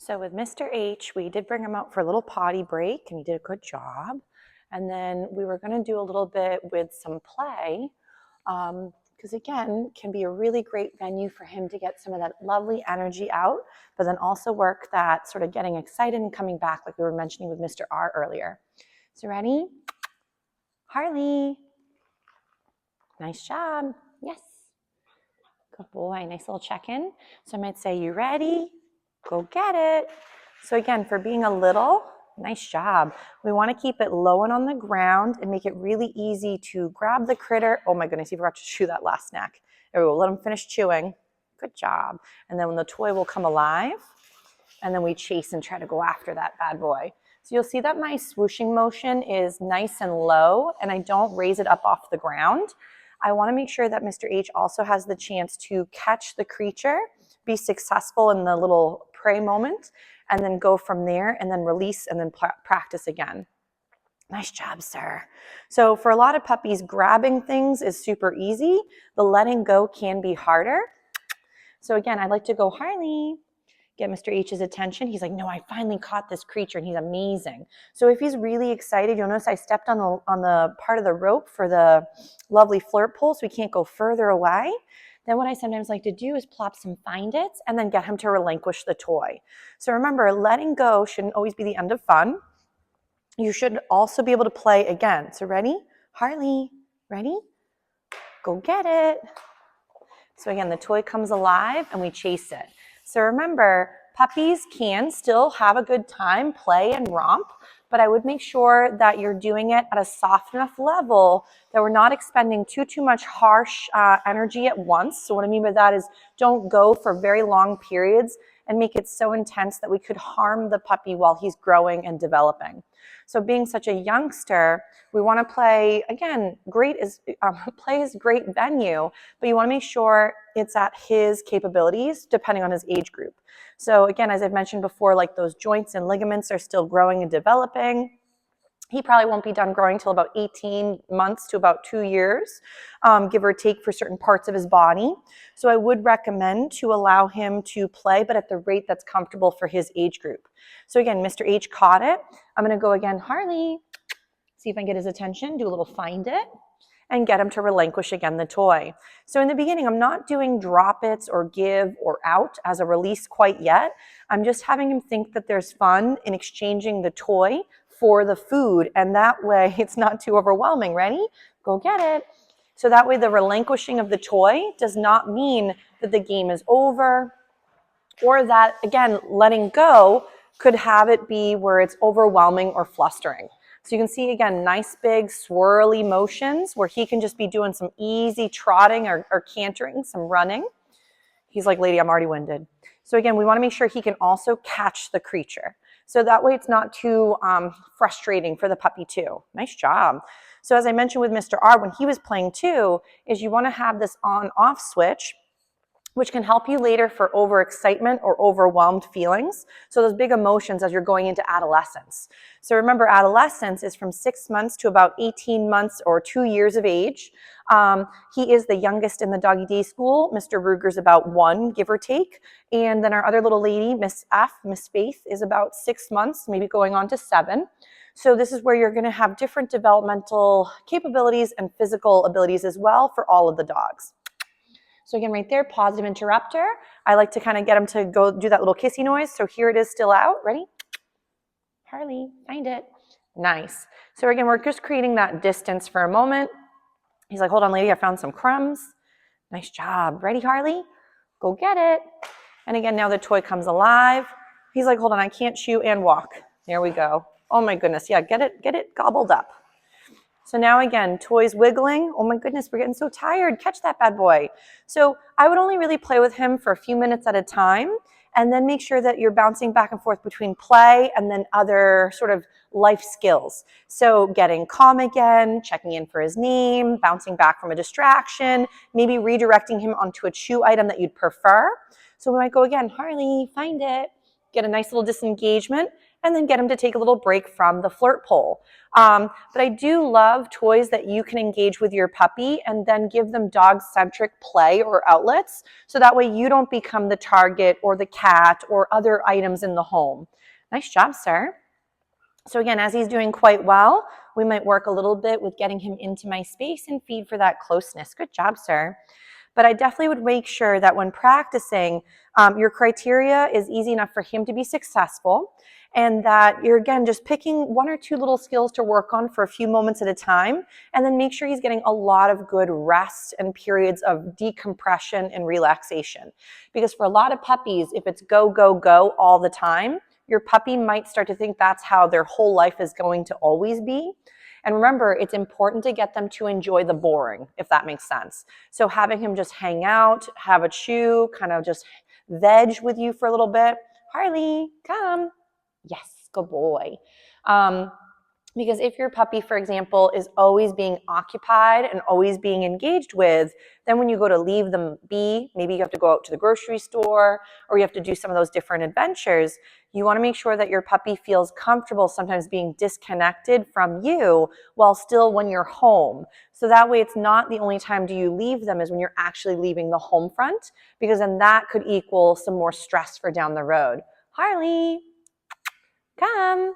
So with Mr. H, we did bring him out for a little potty break, and he did a good job. And then we were going to do a little bit with some play, because again, can be a really great venue for him to get some of that lovely energy out, but then also work that sort of getting excited and coming back, like we were mentioning with Mr. R earlier. So ready? Harley. Nice job. Yes. Good boy. Nice little check-in. So I might say, you ready? Go get it. So again, for being a little, nice job. We want to keep it low and on the ground and make it really easy to grab the critter. Oh my goodness, you forgot to chew that last snack. There we go. Let him finish chewing. Good job. And then when the toy will come alive, and then we chase and try to go after that bad boy. So you'll see that my swooshing motion is nice and low, and I don't raise it up off the ground. I want to make sure that Mr. H also has the chance to catch the creature, be successful in the little prey moment, and then go from there and then release and then practice again. Nice job, sir. So for a lot of puppies, grabbing things is super easy. The letting go can be harder. So again, I'd like to go, Harley, get Mr. H's attention. He's like, no, I finally caught this creature, and he's amazing. So if he's really excited, you'll notice I stepped on the part of the rope for the lovely flirt pole, so he can't go further away. Then what I sometimes like to do is plop some find its and then get him to relinquish the toy. So remember, letting go shouldn't always be the end of fun. You should also be able to play again. So ready? Harley, ready? Go get it. So again, the toy comes alive and we chase it. So remember, puppies can still have a good time, play and romp, but I would make sure that you're doing it at a soft enough level that we're not expending too much harsh energy at once. So what I mean by that is don't go for very long periods and make it so intense that we could harm the puppy while he's growing and developing. So being such a youngster, we want to play, again, play is great venue, but you want to make sure it's at his capabilities depending on his age group. So again, as I've mentioned before, like those joints and ligaments are still growing and developing. He probably won't be done growing till about 18 months to about 2 years, give or take for certain parts of his body. So I would recommend to allow him to play, but at the rate that's comfortable for his age group. So again, Mr. H caught it. I'm going to go again, Harley, see if I can get his attention, do a little find it, and get him to relinquish again the toy. So in the beginning, I'm not doing drop its or give or out as a release quite yet. I'm just having him think that there's fun in exchanging the toy for the food, and that way it's not too overwhelming. Ready? Go get it. So that way the relinquishing of the toy does not mean that the game is over, or that, again, letting go could have it be where it's overwhelming or flustering. So you can see, again, nice big swirly motions where he can just be doing some easy trotting or cantering, some running. He's like, lady, I'm already winded. So again, we want to make sure he can also catch the creature. So that way it's not too frustrating for the puppy too. Nice job. So as I mentioned with Mr. R, when he was playing too, is you want to have this on-off switch, which can help you later for overexcitement or overwhelmed feelings. So those big emotions as you're going into adolescence. So remember, adolescence is from 6 months to about 18 months or 2 years of age. He is the youngest in the doggy day school. Mr. Ruger's about 1, give or take. And then our other little lady, Miss F, Miss Faith, is about 6 months, maybe going on to 7. So this is where you're going to have different developmental capabilities and physical abilities as well for all of the dogs. So again, right there, positive interrupter. I like to kind of get him to go do that little kissy noise. So here it is still out. Ready? Harley, find it. Nice. So again, we're just creating that distance for a moment. He's like, hold on, lady, I found some crumbs. Nice job. Ready, Harley? Go get it. And again, now the toy comes alive. He's like, hold on, I can't chew and walk. There we go. Oh my goodness. Yeah, get it gobbled up. So now again, toys wiggling. Oh my goodness, we're getting so tired. Catch that bad boy. So I would only really play with him for a few minutes at a time, and then make sure that you're bouncing back and forth between play and then other sort of life skills. So getting calm again, checking in for his name, bouncing back from a distraction, maybe redirecting him onto a chew item that you'd prefer. So we might go again, Harley, find it. get a nice little disengagement, and then get him to take a little break from the flirt pole. But I do love toys that you can engage with your puppy and then give them dog-centric play or outlets, so that way you don't become the target or the cat or other items in the home. Nice job, sir. So again, as he's doing quite well, we might work a little bit with getting him into my space and feed for that closeness. Good job, sir. But I definitely would make sure that when practicing, your criteria is easy enough for him to be successful, and that you're, again, just picking one or two little skills to work on for a few moments at a time, and then make sure he's getting a lot of good rest and periods of decompression and relaxation. Because for a lot of puppies, if it's go, go, go all the time, your puppy might start to think that's how their whole life is going to always be. And remember, it's important to get them to enjoy the boring, if that makes sense. So having him just hang out, have a chew, kind of just veg with you for a little bit. Harley, come. Yes, good boy. Because if your puppy, for example, is always being occupied and always being engaged with, then when you go to leave them be, maybe you have to go out to the grocery store or you have to do some of those different adventures, you want to make sure that your puppy feels comfortable sometimes being disconnected from you while still when you're home. So that way it's not the only time do you leave them is when you're actually leaving the home front, because then that could equal some more stress for down the road. Harley, come.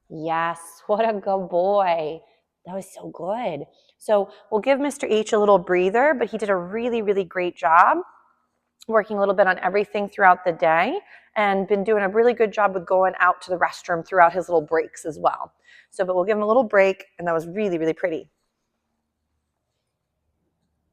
Yes, what a good boy. That was so good. So we'll give Mr. H a little breather, but he did a really, really great job working a little bit on everything throughout the day and been doing a really good job with going out to the restroom throughout his little breaks as well. So, but we'll give him a little break, and that was really, really pretty.